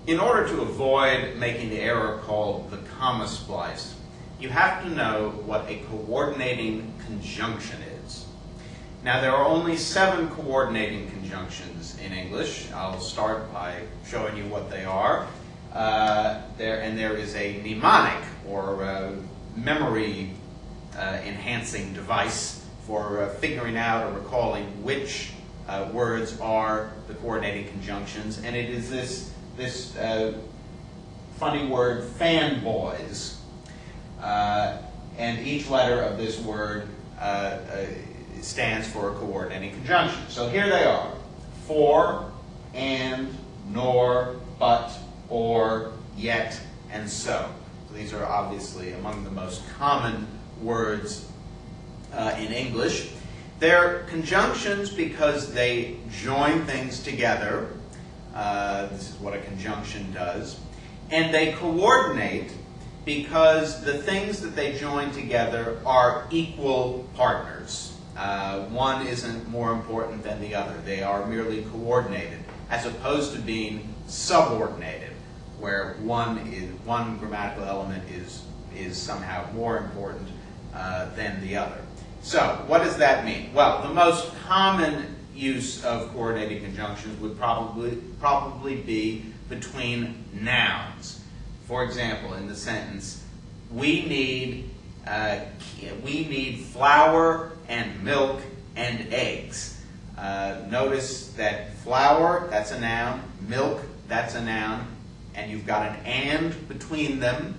In order to avoid making the error called the comma splice, you have to know what a coordinating conjunction is. Now, there are only 7 coordinating conjunctions in English. I'll start by showing you what they are. There is a mnemonic, or memory enhancing device for figuring out or recalling which words are the coordinating conjunctions, and it is this funny word, fanboys. And each letter of this word stands for a coordinating conjunction. So here they are: for, and, nor, but, or, yet, and so. So these are obviously among the most common words in English. They're conjunctions because they join things together. This is what a conjunction does. And they coordinate because the things that they join together are equal partners. One isn't more important than the other. They are merely coordinated, as opposed to being subordinated, where one grammatical element is somehow more important than the other. So, what does that mean? Well, the most common use of coordinating conjunctions would probably be between nouns. For example, in the sentence, we need flour and milk and eggs. Notice that flour, that's a noun, milk, that's a noun, and you've got an and between them.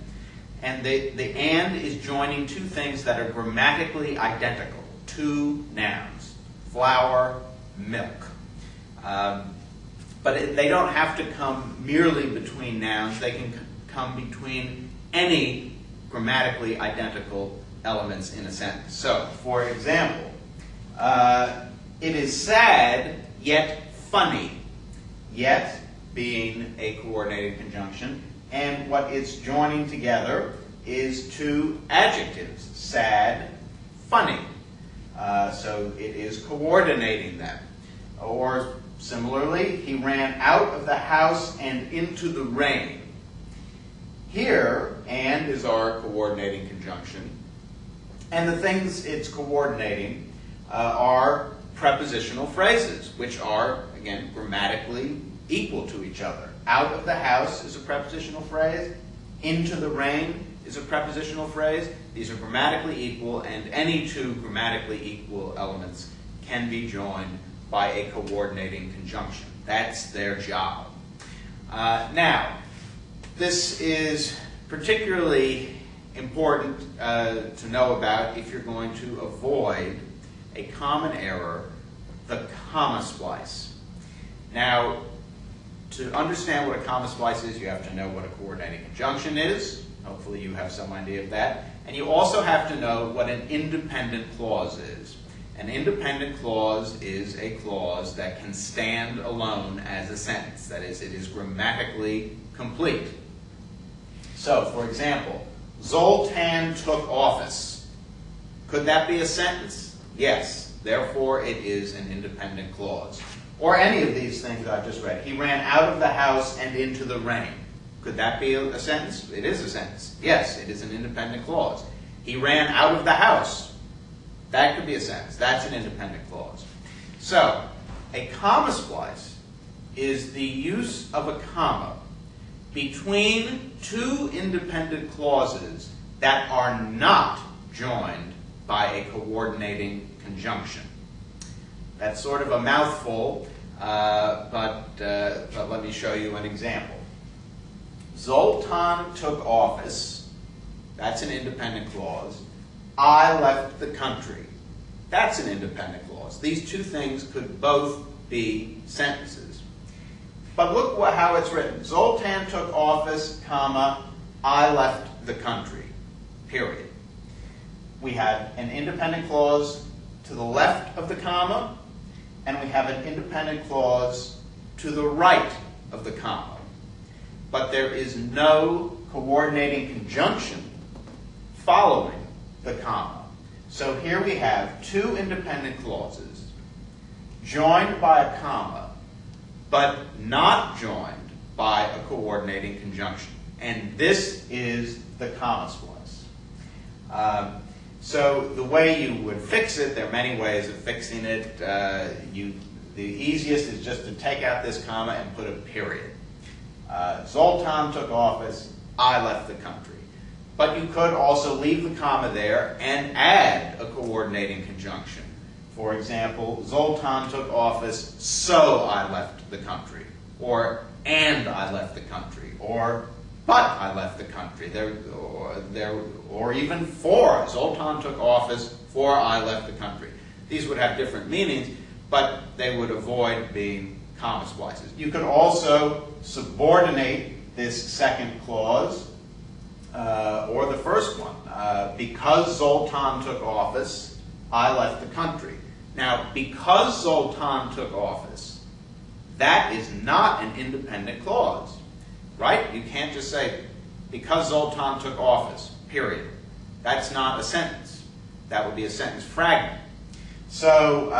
And the and is joining two things that are grammatically identical, two nouns, flour, milk. But they don't have to come merely between nouns. They can come between any grammatically identical elements in a sentence. So, for example, it is sad yet funny. Yet being a coordinated conjunction, and what it's joining together is two adjectives, sad, funny. So it is coordinating them. Or similarly, he ran out of the house and into the rain. Here, and is our coordinating conjunction, and the things it's coordinating are prepositional phrases, which are, again, grammatically equal to each other. Out of the house is a prepositional phrase. Into the rain is a prepositional phrase. These are grammatically equal, and any two grammatically equal elements can be joined by a coordinating conjunction. That's their job. Now, this is particularly important to know about if you're going to avoid a common error, the comma splice. Now, to understand what a comma splice is, you have to know what a coordinating conjunction is. Hopefully you have some idea of that. And you also have to know what an independent clause is. An independent clause is a clause that can stand alone as a sentence. That is, it is grammatically complete. So, for example, Zoltan took office. Could that be a sentence? Yes. Therefore, it is an independent clause. Or any of these things I've just read. He ran out of the house and into the rain. Could that be a sentence? It is a sentence. Yes, it is an independent clause. He ran out of the house. That could be a sentence. That's an independent clause. So, a comma splice is the use of a comma between two independent clauses that are not joined by a coordinating conjunction. That's sort of a mouthful, but let me show you an example. Zoltan took office. That's an independent clause. I left the country. That's an independent clause. These two things could both be sentences. But look how it's written. Zoltan took office, comma, I left the country, period. We have an independent clause to the left of the comma, and we have an independent clause to the right of the comma. But there is no coordinating conjunction following the comma. So here we have two independent clauses joined by a comma, but not joined by a coordinating conjunction. And this is the comma splice. So the way you would fix it, there are many ways of fixing it. The easiest is just to take out this comma and put a period. Zoltan took office, I left the country. But you could also leave the comma there and add a coordinating conjunction. For example, Zoltan took office, so I left the country. Or, and I left the country. Or, but I left the country. Or even for. Zoltan took office, for I left the country. These would have different meanings, but they would avoid being comma splices. You could also subordinate this second clause, or the first one. Because Zoltan took office, I left the country. Now, because Zoltan took office, that is not an independent clause, right? You can't just say, because Zoltan took office, period. That's not a sentence. That would be a sentence fragment. So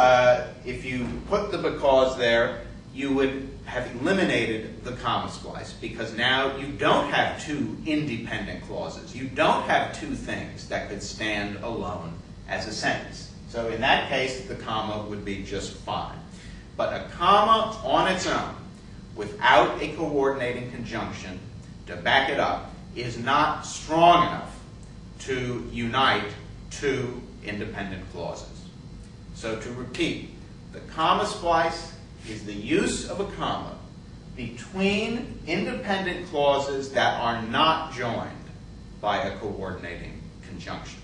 if you put the because there, you would have eliminated the comma splice, because now you don't have two independent clauses. You don't have two things that could stand alone as a sentence. So in that case, the comma would be just fine. But a comma on its own, without a coordinating conjunction to back it up, is not strong enough to unite two independent clauses. So to repeat, the comma splice is the use of a comma between independent clauses that are not joined by a coordinating conjunction.